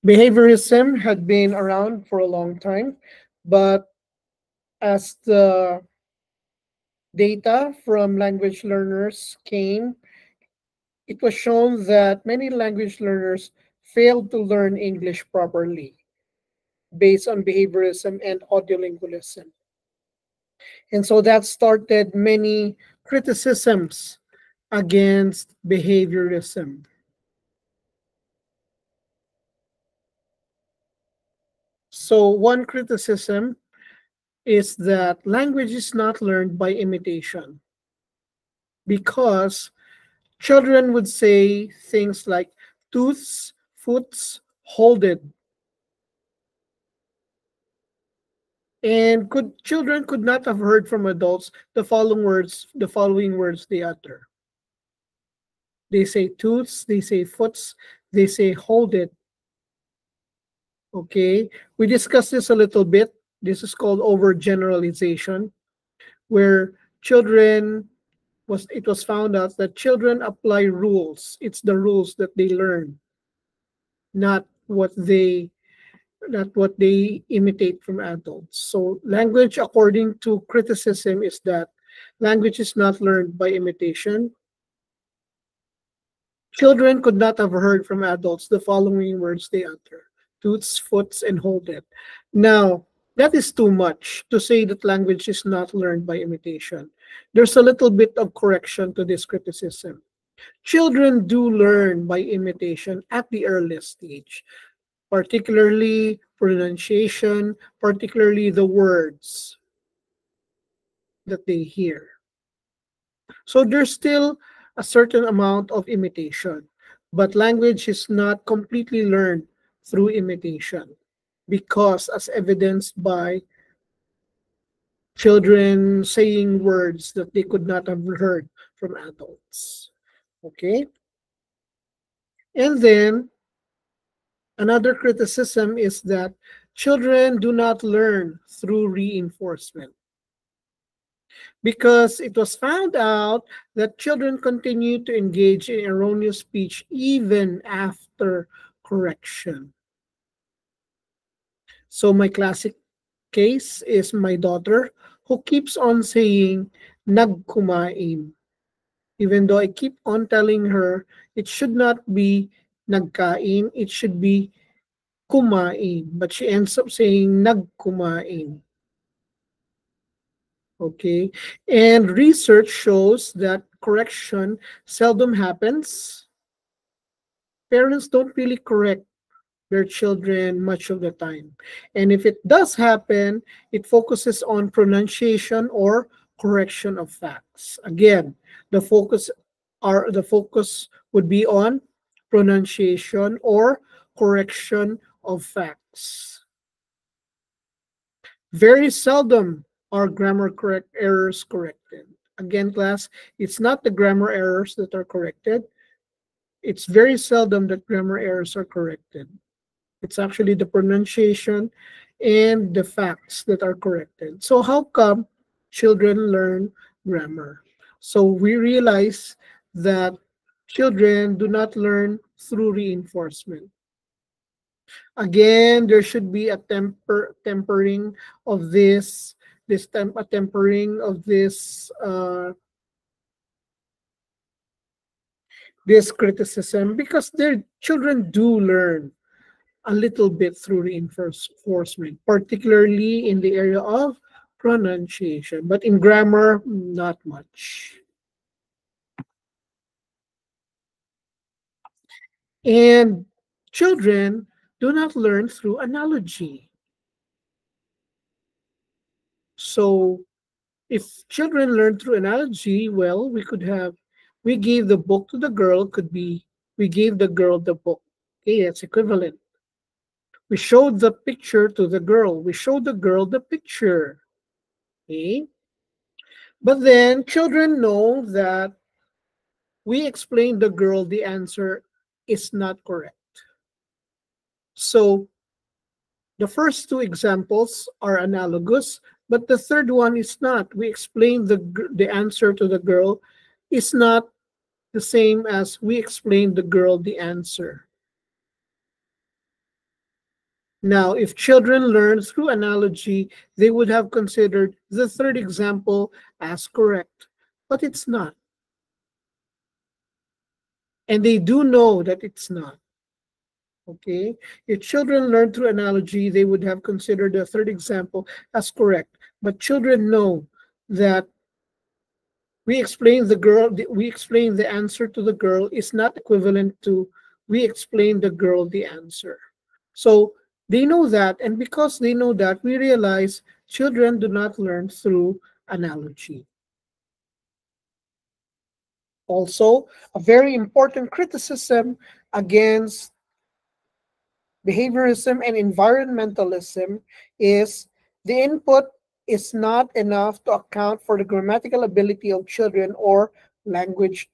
Behaviorism had been around for a long time, but as the data from language learners came, it was shown that many language learners failed to learn English properly based on behaviorism and audiolingualism. And so that started many criticisms against behaviorism. So, one criticism is that language is not learned by imitation because children would say things like tooths, foots, hold it, and could children could not have heard from adults the following words they utter. They say tooths, they say foots, they say hold it. Okay, we discussed this a little bit. This is called overgeneralization, where children it was found out that children apply rules. It's the rules that they learn, not what they imitate from adults. So language, according to criticism, is that language is not learned by imitation. Children could not have heard from adults the following words they utter: toots, foots, and hold it. Now, that is too much to say that language is not learned by imitation. There's a little bit of correction to this criticism. Children do learn by imitation at the earliest stage, particularly pronunciation, particularly the words that they hear. So there's still a certain amount of imitation, but language is not completely learned through imitation because, as evidenced by children saying words that they could not have heard from adults. Okay? And then another criticism is that children do not learn through reinforcement because it was found out that children continue to engage in erroneous speech even after correction. So my classic case is my daughter who keeps on saying nagkumain, even though I keep on telling her it should not be nagkain, it should be kumain, but she ends up saying nagkumain. Okay, and research shows that correction seldom happens. Parents don't really correct their children much of the time. And if it does happen, it focuses on pronunciation or correction of facts. Again, the focus would be on pronunciation or correction of facts. Very seldom are grammar correct errors corrected. Again, class, it's not the grammar errors that are corrected. It's very seldom that grammar errors are corrected. It's actually the pronunciation and the facts that are corrected. So how come children learn grammar? So we realize that children do not learn through reinforcement. Again, there should be a tempering of a tempering of this criticism because their children do learn a little bit through reinforcement, particularly in the area of pronunciation, but in grammar, not much. And children do not learn through analogy. So if children learn through analogy, well, we gave the book to the girl, could be, we gave the girl the book. Okay, it's equivalent. We showed the picture to the girl. We showed the girl the picture. Okay? But then children know that we explained the girl the answer is not correct. So the first two examples are analogous, but the third one is not. We explained the answer to the girl is not the same as we explained the girl the answer. Now, if children learn through analogy, they would have considered the third example as correct, but it's not. And they do know that it's not. Okay? If children learn through analogy, they would have considered the third example as correct. But children know that we explain the answer to the girl is not equivalent to we explain the girl the answer. So they know that, and because they know that, we realize children do not learn through analogy. Also, a very important criticism against behaviorism and environmentalism is the input is not enough to account for the grammatical ability of children or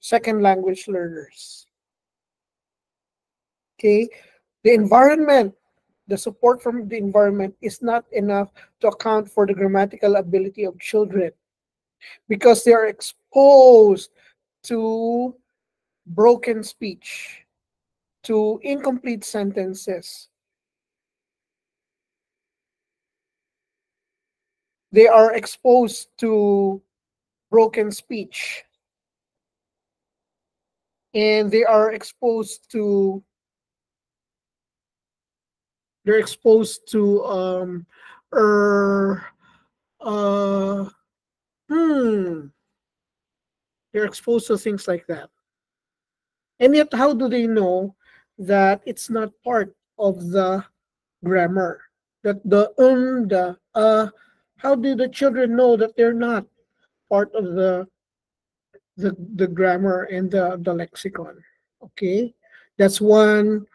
second language learners. Okay, the environment, the support from the environment is not enough to account for the grammatical ability of children because they are exposed to broken speech, to incomplete sentences. They are exposed to broken speech, and they're exposed to er, uh hmm they're exposed to things like that. And yet, how do they know that it's not part of the grammar? That the how do the children know that they're not part of the grammar and the lexicon? Okay, that's one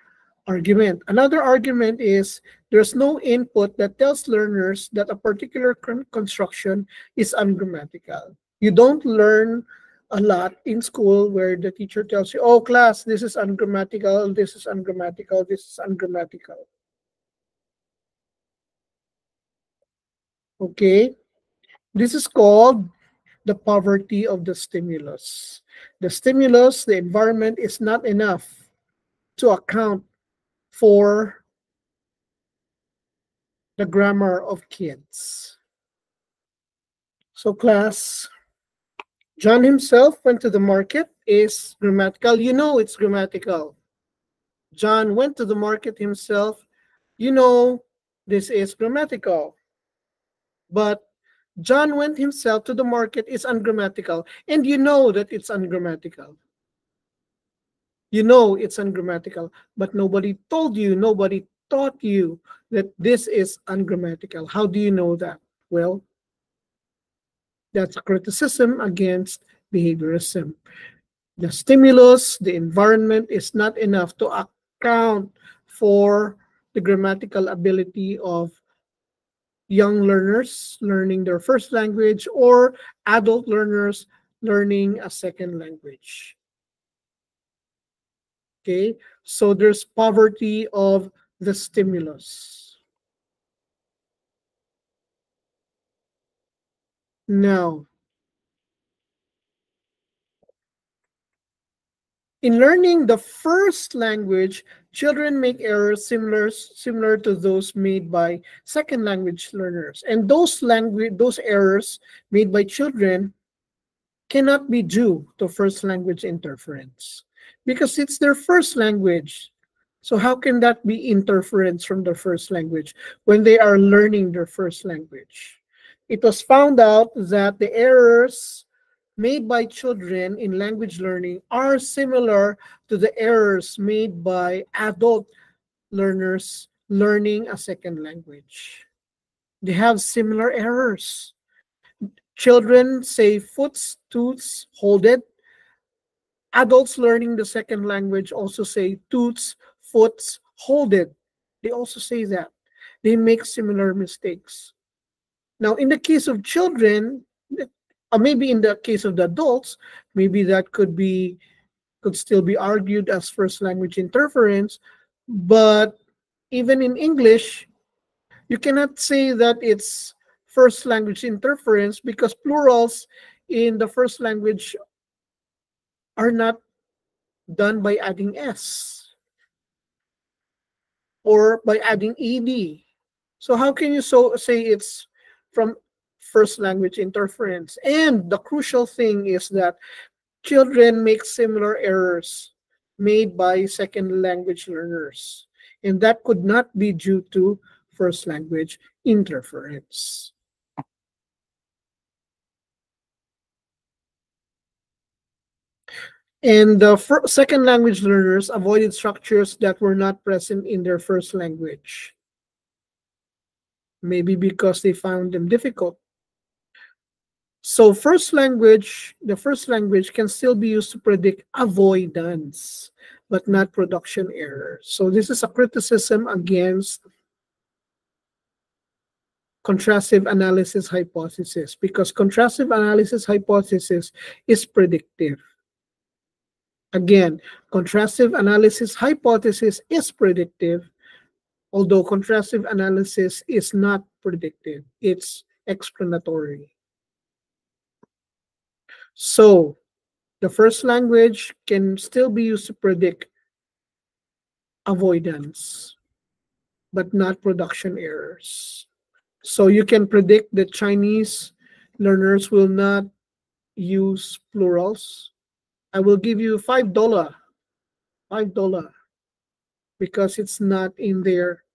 argument. Another argument is there's no input that tells learners that a particular construction is ungrammatical. You don't learn a lot in school where the teacher tells you, oh, class, this is ungrammatical, this is ungrammatical, this is ungrammatical. Okay? This is called the poverty of the stimulus. The stimulus, the environment, is not enough to account for the grammar of kids. So, class, John himself went to the market is grammatical. You know it's grammatical. John went to the market himself. You know this is grammatical. But John went himself to the market is ungrammatical. And you know that it's ungrammatical. You know it's ungrammatical. But nobody told you, nobody taught you that this is ungrammatical. How do you know that? Well, that's a criticism against behaviorism. The stimulus, the environment is not enough to account for the grammatical ability of young learners learning their first language or adult learners learning a second language. Okay, so there's poverty of the stimulus. Now, in learning the first language, children make errors similar to those made by second language learners. And those errors made by children cannot be due to first language interference because it's their first language. So how can that be interference from their first language when they are learning their first language? It was found out that the errors made by children in language learning are similar to the errors made by adult learners learning a second language. They have similar errors. Children say foots, toots, hold it. Adults learning the second language also say toots, foots, hold it. They also say that. They make similar mistakes. Now, in the case of children, maybe in the case of the adults, maybe that could still be argued as first language interference. But even in English, you cannot say that it's first language interference because plurals in the first language are not done by adding s. or by adding ed. So how can you say it's from first language interference? And the crucial thing is that children make similar errors made by second language learners, and that could not be due to first language interference. And the second language learners avoided structures that were not present in their first language, maybe because they found them difficult. So the first language can still be used to predict avoidance, but not production errors. So this is a criticism against contrastive analysis hypothesis, because contrastive analysis hypothesis is predictive. Again, contrastive analysis hypothesis is predictive, although contrastive analysis is not predictive, it's explanatory. So the first language can still be used to predict avoidance, but not production errors. So you can predict that Chinese learners will not use plurals. I will give you $5, $5, because it's not in their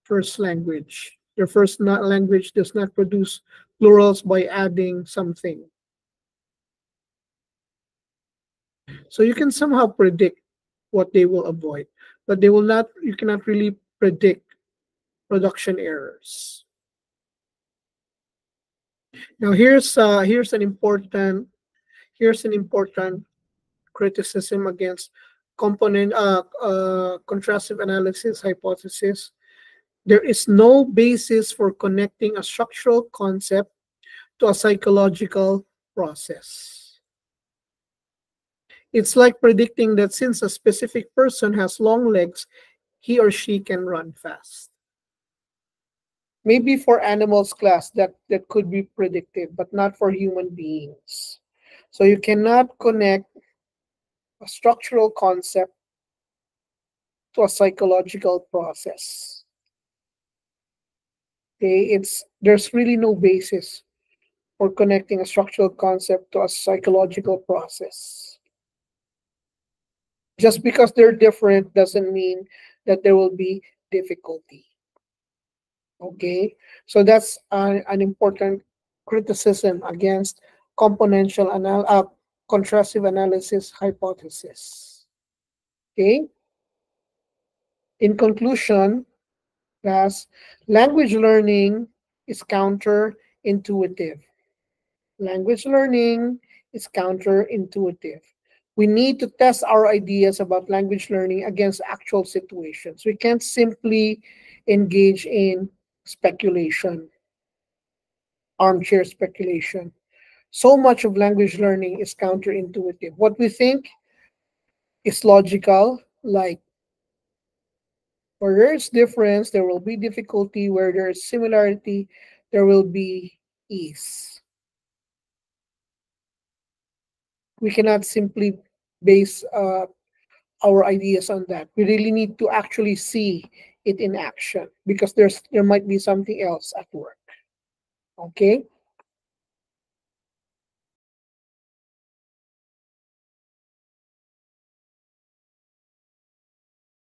first language. Their first language does not produce plurals by adding something. So you can somehow predict what they will avoid, but they will not. You cannot really predict production errors. Now here's an important criticism against contrastive analysis hypothesis. There is no basis for connecting a structural concept to a psychological process. It's like predicting that since a specific person has long legs, he or she can run fast. Maybe for animals class that could be predictive, but not for human beings. So you cannot connect a structural concept to a psychological process. Okay, there's really no basis for connecting a structural concept to a psychological process. Just because they're different doesn't mean that there will be difficulty. Okay, so that's an important criticism against contrastive analysis hypothesis. Okay, in conclusion, class, language learning is counterintuitive. Language learning is counterintuitive. We need to test our ideas about language learning against actual situations. We can't simply engage in speculation, armchair speculation. So much of language learning is counterintuitive. What we think is logical, like where there is difference, there will be difficulty. Where there is similarity, there will be ease. We cannot simply base our ideas on that. We really need to actually see it in action, because there might be something else at work. Okay,